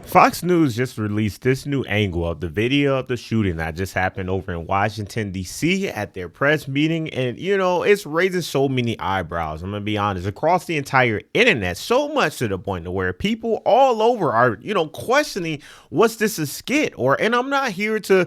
Fox News just released this new angle of the video of the shooting that just happened over in Washington, D.C. at their press meeting. And, it's raising so many eyebrows. I'm going to be honest, across the entire internet, so much to the point to where people all over are, questioning, was this a skit? And I'm not here to,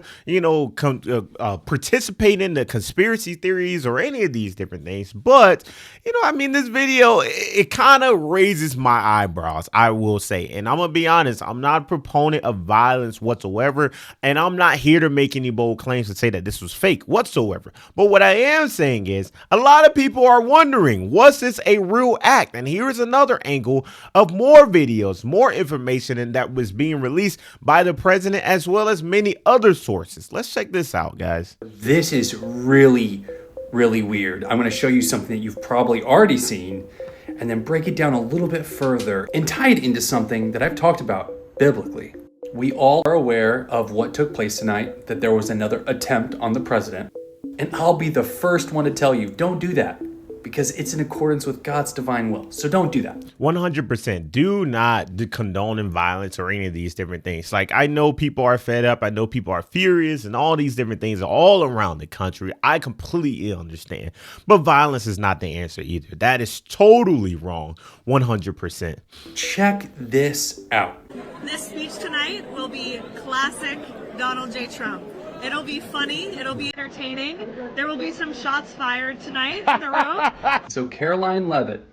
participate in the conspiracy theories or any of these different things. But, this video, it kind of raises my eyebrows, I will say. And I'm going to be honest, I'm not a proponent of violence whatsoever, and I'm not here to make any bold claims to say that this was fake whatsoever. But what I am saying is a lot of people are wondering, was this a real act? And here's another angle of more videos, more information, and that was being released by the president as well as many other sources. Let's check this out, guys. This is really weird. I'm going to show you something that you've probably already seen and then break it down a little bit further and tie it into something that I've talked about biblically. We all are aware of what took place tonight, that there was another attempt on the president. And I'll be the first one to tell you, don't do that, because it's in accordance with God's divine will. So don't do that. 100%. Do not condone violence or any of these different things. Like, I know people are fed up. I know people are furious and all these different things are all around the country. I completely understand. But violence is not the answer either. That is totally wrong. 100%. Check this out. This speech tonight will be classic Donald J. Trump. It'll be funny. It'll be entertaining. There will be some shots fired tonight in the room. So Caroline Leavitt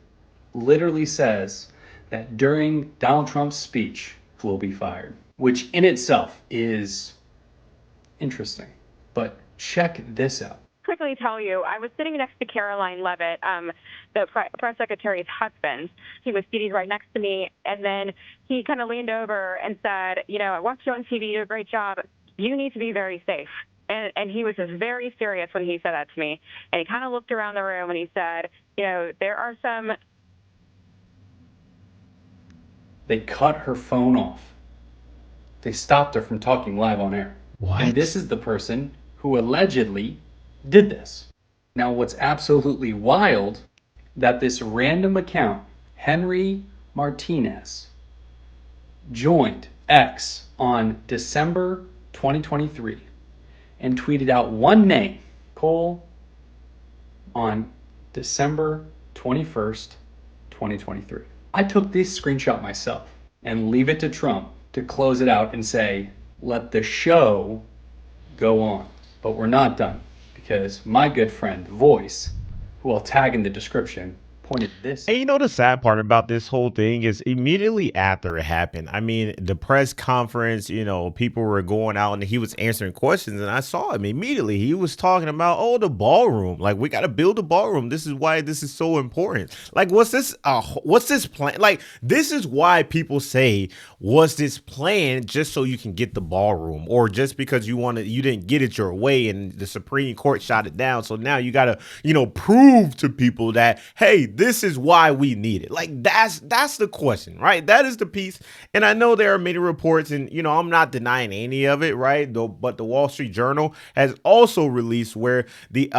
literally says that during Donald Trump's speech will be fired, which in itself is interesting. But check this out. Quickly tell you, I was sitting next to Caroline Leavitt, the press secretary's husband. He was seated right next to me, and then he kind of leaned over and said, I watched you on TV, you do a great job. You need to be very safe. And he was just very serious when he said that to me. And he kind of looked around the room and he said, there are some... They cut her phone off. They stopped her from talking live on air. What? And this is the person who allegedly did this. Now, what's absolutely wild, that this random account, Henry Martinez, joined X on December 2023 and tweeted out one name, Cole, on December 21st, 2023. I took this screenshot myself and leave it to Trump to close it out and say, let the show go on. But we're not done, because my good friend Voice, who I'll tag in the description, pointed this. And the sad part about this whole thing is immediately after it happened, the press conference, people were going out and he was answering questions, and I saw him immediately. He was talking about, the ballroom. Like, we got to build a ballroom. This is why this is so important. Like, what's this plan? Like, this is why people say, was this plan just so you can get the ballroom, or just because you didn't get it your way and the Supreme Court shot it down. So now you got to, prove to people that, hey, this is why we need it. Like, that's the question, right? That is the piece. And I know there are many reports, and I'm not denying any of it, right? But the Wall Street Journal has also released where the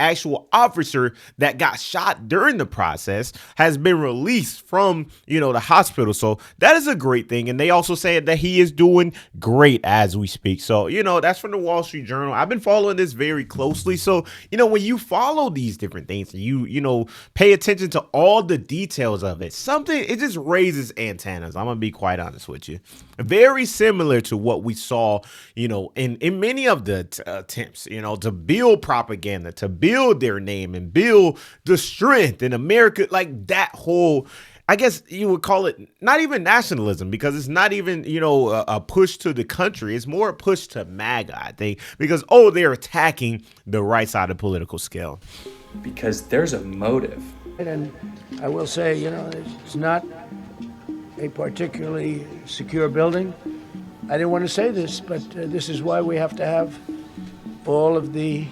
actual officer that got shot during the process has been released from the hospital. So that is a great thing. And they also said that he is doing great as we speak. So that's from the Wall Street Journal. I've been following this very closely. So when you follow these different things, you pay attention to all the details of it, it just raises antennas. I'm gonna be quite honest with you. Very similar to what we saw in many of the attempts to build propaganda, to build their name and build the strength in America. Like, that whole, I guess you would call it not even nationalism, because it's not even, a push to the country. It's more a push to MAGA, I think, because, they're attacking the right side of the political scale. Because there's a motive. And I will say, it's not a particularly secure building. I didn't want to say this, but this is why we have to have all of the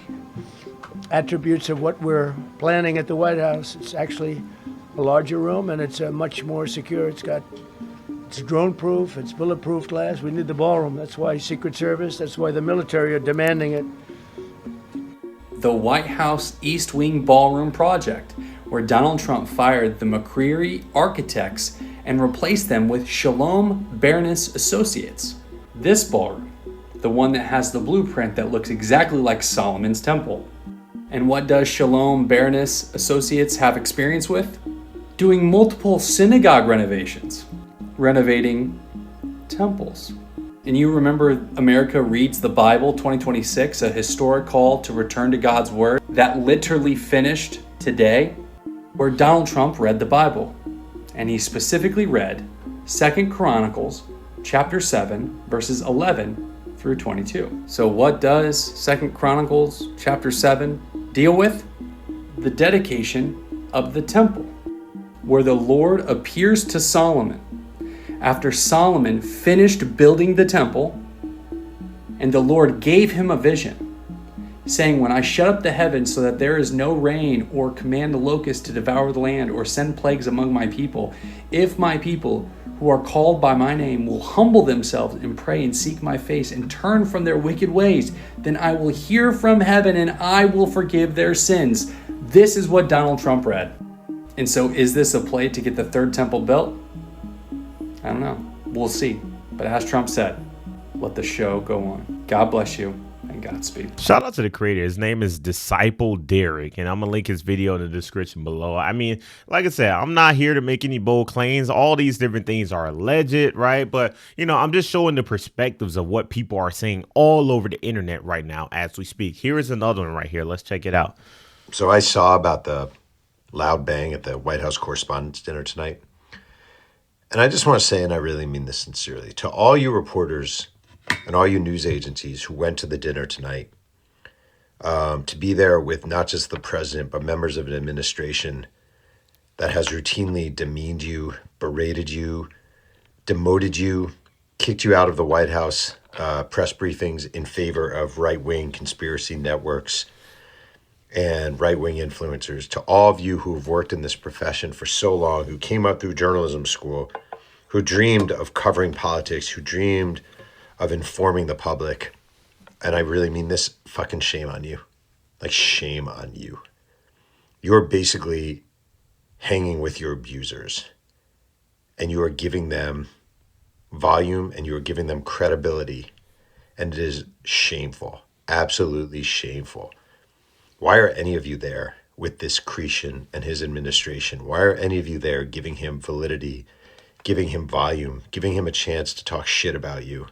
attributes of what we're planning at the White House. It's actually a larger room, and it's much more secure. It's drone-proof, it's bulletproof glass. We need the ballroom. That's why Secret Service, that's why the military are demanding it. The White House East Wing Ballroom Project, where Donald Trump fired the McCreary architects and replaced them with Shalom Bernis Associates. This ballroom, the one that has the blueprint that looks exactly like Solomon's Temple. And what does Shalom Bernis Associates have experience with? Doing multiple synagogue renovations, renovating temples. And you remember America Reads the Bible 2026, a historic call to return to God's Word that literally finished today, where Donald Trump read the Bible. And he specifically read 2 Chronicles chapter 7, verses 11 through 22. So what does 2 Chronicles chapter 7 deal with? The dedication of the temple, where the Lord appears to Solomon after Solomon finished building the temple, and the Lord gave him a vision, saying, when I shut up the heavens so that there is no rain, or command the locusts to devour the land, or send plagues among my people, if my people who are called by my name will humble themselves and pray and seek my face and turn from their wicked ways, then I will hear from heaven and I will forgive their sins. This is what Donald Trump read. And so is this a play to get the third temple built? I don't know. We'll see. But as Trump said, let the show go on. God bless you and Godspeed. Shout out to the creator. His name is Disciple Derek, and I'm going to link his video in the description below. I mean, like I said, I'm not here to make any bold claims. All these different things are alleged, right? But, I'm just showing the perspectives of what people are saying all over the internet right now as we speak. Here is another one right here. Let's check it out. So I saw about the loud bang at the White House Correspondents' Dinner tonight. And I just want to say, and I really mean this sincerely, to all you reporters and all you news agencies who went to the dinner tonight, to be there with not just the president, but members of an administration that has routinely demeaned you, berated you, demoted you, kicked you out of the White House press briefings in favor of right-wing conspiracy networks and right-wing influencers, to all of you who have worked in this profession for so long, who came up through journalism school, who dreamed of covering politics, who dreamed of informing the public. And I really mean this, fucking shame on you. Like, shame on you. You're basically hanging with your abusers, and you are giving them volume and you are giving them credibility. And it is shameful, absolutely shameful. Why are any of you there with this Cretan and his administration? Why are any of you there giving him validity, giving him volume, giving him a chance to talk shit about you,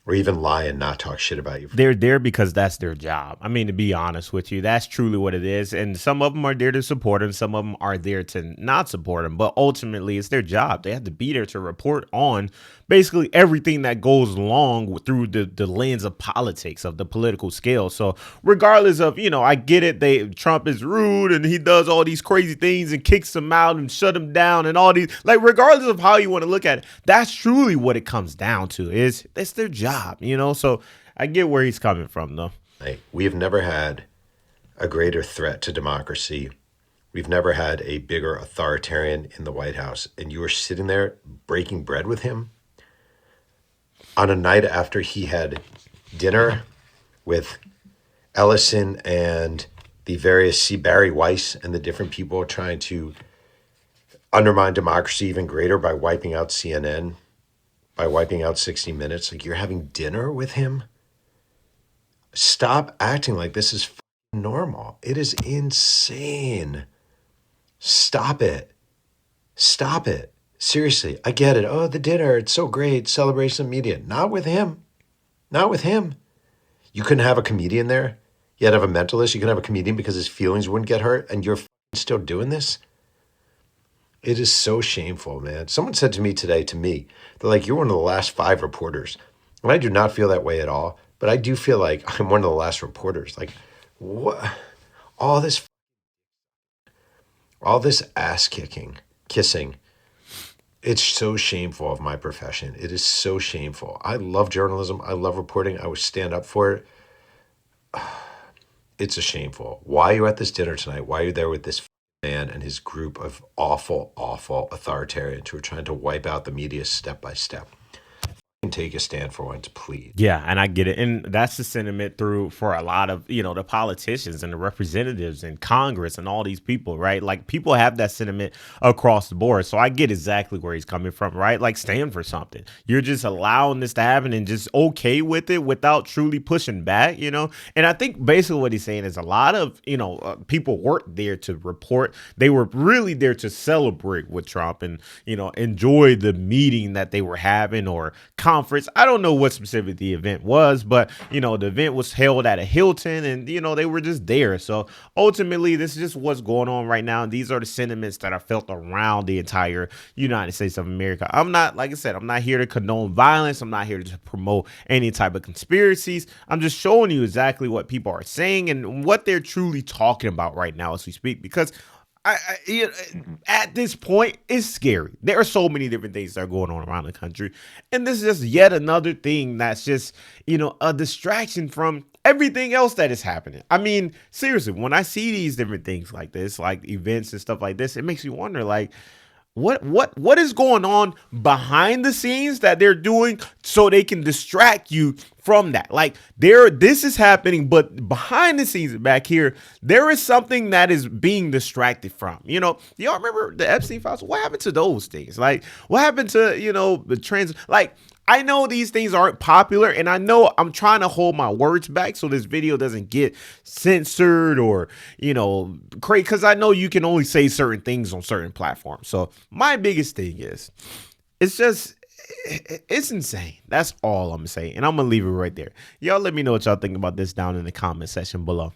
or even lie and not talk shit about you? They're there because that's their job. I mean, to be honest with you, that's truly what it is. And some of them are there to support him. Some of them are there to not support him. But ultimately, it's their job. They have to be there to report on basically everything that goes along through the lens of politics, of the political scale. So regardless of, I get it. Trump is rude and he does all these crazy things and kicks them out and shut them down and all these, like, regardless of how you want to look at it, that's truly what it comes down to. It's their job. So I get where he's coming from, though. We have never had a greater threat to democracy. We've never had a bigger authoritarian in the White House. And you are sitting there breaking bread with him on a night after he had dinner with Ellison and the various Barry Weiss and the different people trying to undermine democracy even greater by wiping out CNN, by wiping out 60 Minutes. Like, you're having dinner with him? Stop acting like this is normal. It is insane. Stop it. Stop it. Seriously, I get it. Oh, the dinner, it's so great. Celebration of media. Not with him. Not with him. You couldn't have a comedian there. You had to have a mentalist. You couldn't have a comedian because his feelings wouldn't get hurt, and you're still doing this? It is so shameful, man. Someone said to me today, they're like, you're one of the last 5 reporters. And I do not feel that way at all, but I do feel like I'm one of the last reporters. Like, what? All this ass kissing. It's so shameful of my profession. It is so shameful. I love journalism. I love reporting. I would stand up for it. It's a shameful. Why are you at this dinner tonight? Why are you there with this man and his group of awful, awful authoritarians who are trying to wipe out the media step by step? Take a stand for once, please. Yeah, and I get it. And that's the sentiment through for a lot of, the politicians and the representatives in Congress and all these people, right? Like people have that sentiment across the board. So I get exactly where he's coming from, right? Like stand for something. You're just allowing this to happen and just okay with it without truly pushing back. And I think basically what he's saying is a lot of, people weren't there to report. They were really there to celebrate with Trump and, enjoy the meeting that they were having or conference. I don't know what specific the event was, but the event was held at a Hilton and they were just there. So ultimately this is just what's going on right now. And these are the sentiments that are felt around the entire United States of America. I'm not, like I said, I'm not here to condone violence. I'm not here to promote any type of conspiracies. I'm just showing you exactly what people are saying and what they're truly talking about right now as we speak, because at this point, it's scary. There are so many different things that are going on around the country. And this is just yet another thing that's just, a distraction from everything else that is happening. I mean, seriously, when I see these different things like this, like events and stuff like this, it makes me wonder, like, what is going on behind the scenes that they're doing so they can distract you from that? Like this is happening, but behind the scenes back here, there is something that is being distracted from. Y'all remember the Epstein files? What happened to those things? Like what happened to, the trans, like I know these things aren't popular, and I know I'm trying to hold my words back so this video doesn't get censored or, crazy, because I know you can only say certain things on certain platforms. So my biggest thing is, it's insane. That's all I'm saying. And I'm going to leave it right there. Y'all let me know what y'all think about this down in the comment section below.